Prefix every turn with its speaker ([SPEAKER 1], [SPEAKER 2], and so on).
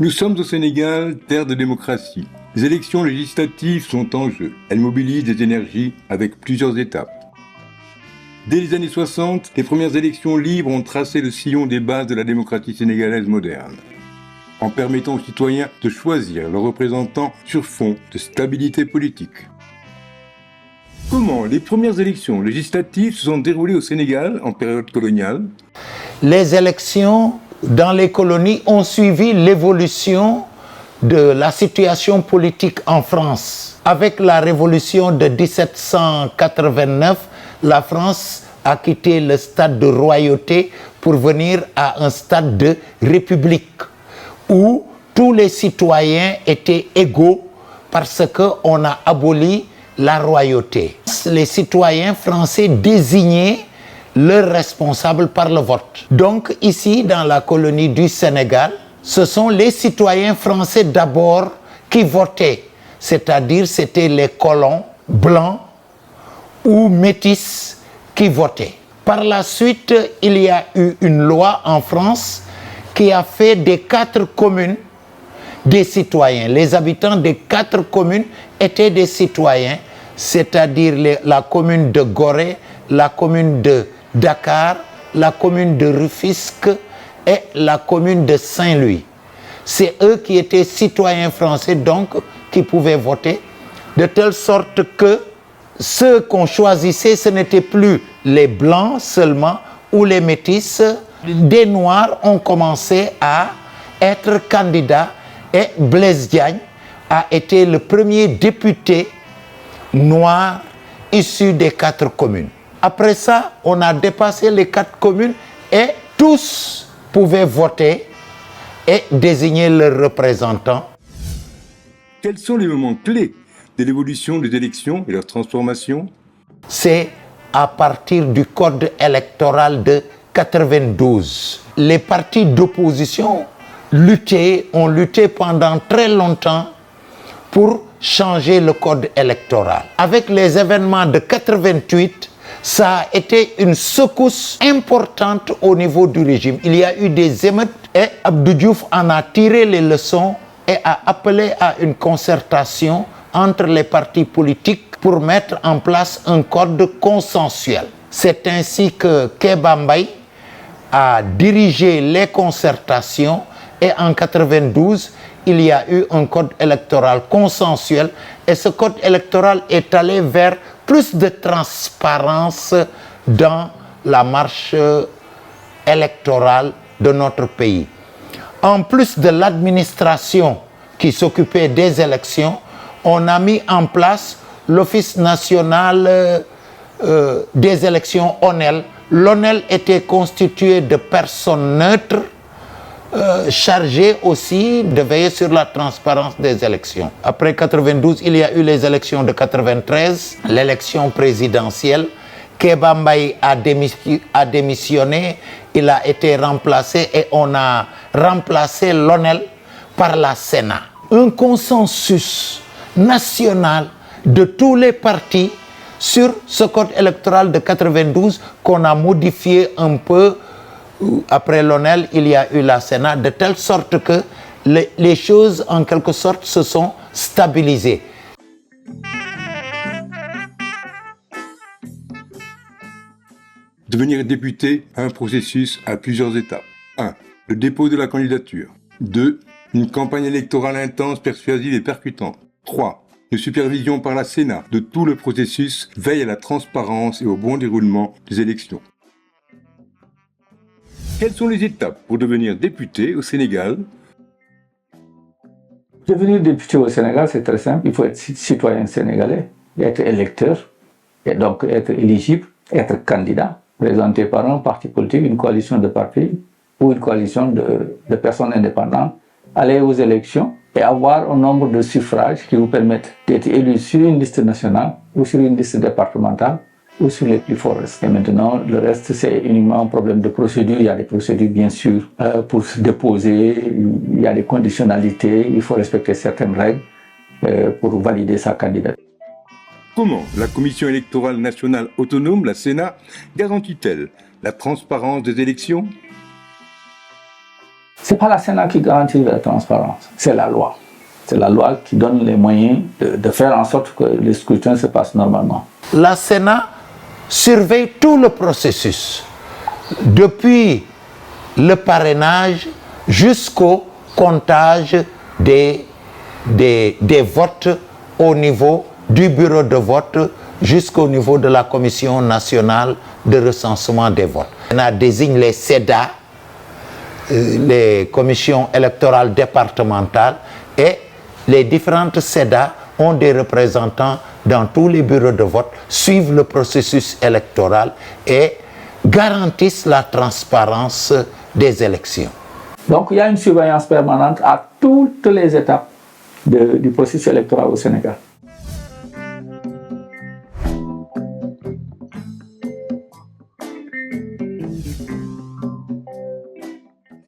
[SPEAKER 1] Nous sommes au Sénégal, terre de démocratie. Les élections législatives sont en jeu. Elles mobilisent des énergies avec plusieurs étapes. Dès les années 60, les premières élections libres ont tracé le sillon des bases de la démocratie sénégalaise moderne, en permettant aux citoyens de choisir leurs représentants sur fond de stabilité politique. Comment les premières élections législatives se sont déroulées au Sénégal en période coloniale?
[SPEAKER 2] Les élections dans les colonies ont suivi l'évolution de la situation politique en France. Avec la révolution de 1789, la France a quitté le stade de royauté pour venir à un stade de république où tous les citoyens étaient égaux parce qu'on a aboli la royauté. Les citoyens français désignaient leurs responsables par le vote. Donc ici, dans la colonie du Sénégal, ce sont les citoyens français d'abord qui votaient, c'est-à-dire c'était les colons blancs ou métis qui votaient. Par la suite, il y a eu une loi en France qui a fait des 4 communes des citoyens. Les habitants des 4 communes étaient des citoyens, c'est-à-dire la commune de Gorée, la commune de Dakar, la commune de Rufisque et la commune de Saint-Louis. C'est eux qui étaient citoyens français, donc qui pouvaient voter, de telle sorte que ceux qu'on choisissait, ce n'étaient plus les blancs seulement ou les métis. Des noirs ont commencé à être candidats et Blaise Diagne a été le premier député noir issu des 4 communes. Après ça, on a dépassé les 4 communes et tous pouvaient voter et désigner leurs représentants.
[SPEAKER 1] Quels sont les moments clés de l'évolution des élections et leur transformation?
[SPEAKER 2] C'est à partir du code électoral de 92. Les partis d'opposition ont lutté pendant très longtemps pour changer le code électoral. Avec les événements de 88, ça a été une secousse importante au niveau du régime. Il y a eu des émeutes et Abdou Diouf en a tiré les leçons et a appelé à une concertation entre les partis politiques pour mettre en place un code consensuel. C'est ainsi que Kéba Mbaye a dirigé les concertations et en 92, il y a eu un code électoral consensuel et ce code électoral est allé vers plus de transparence dans la marche électorale de notre pays. En plus de l'administration qui s'occupait des élections, on a mis en place l'Office national des élections ONEL. L'ONEL était constitué de personnes neutres chargées aussi de veiller sur la transparence des élections. Après 92, il y a eu les élections de 93, l'élection présidentielle. Kéba Mbaye a démissionné, il a été remplacé et on a remplacé l'ONEL par la Sénat. Un consensus national de tous les partis sur ce code électoral de 92 qu'on a modifié un peu. Après l'ONEL, il y a eu la Sénat, de telle sorte que les choses, en quelque sorte, se sont stabilisées.
[SPEAKER 1] Devenir député a un processus à plusieurs étapes. 1. Le dépôt de la candidature. 2. Une campagne électorale intense, persuasive et percutante. 3. Une supervision par la Sénat de tout le processus veille à la transparence et au bon déroulement des élections. Quelles sont les étapes pour devenir député au Sénégal?
[SPEAKER 3] Devenir député au Sénégal, c'est très simple. Il faut être citoyen sénégalais, être électeur, et donc être éligible, être candidat, présenté par un parti politique, une coalition de partis ou une coalition de personnes indépendantes, aller aux élections et avoir un nombre de suffrages qui vous permettent d'être élu sur une liste nationale ou sur une liste départementale ou sur les plus forts restes. Et maintenant, le reste, c'est uniquement un problème de procédure. Il y a des procédures, bien sûr, pour se déposer. Il y a des conditionnalités. Il faut respecter certaines règles pour valider sa candidature.
[SPEAKER 1] Comment la Commission électorale nationale autonome, la Sénat, garantit-elle la transparence des élections?
[SPEAKER 3] Ce n'est pas la Sénat qui garantit la transparence, c'est la loi. C'est la loi qui donne les moyens de faire en sorte que les scrutins se passent normalement.
[SPEAKER 2] La Sénat surveille tout le processus, depuis le parrainage jusqu'au comptage des votes au niveau du bureau de vote jusqu'au niveau de la Commission nationale de recensement des votes. On a désigné les CEDA, les commissions électorales départementales, et les différentes CEDA ont des représentants dans tous les bureaux de vote, suivent le processus électoral et garantissent la transparence des élections.
[SPEAKER 3] Donc il y a une surveillance permanente à toutes les étapes du processus électoral au Sénégal.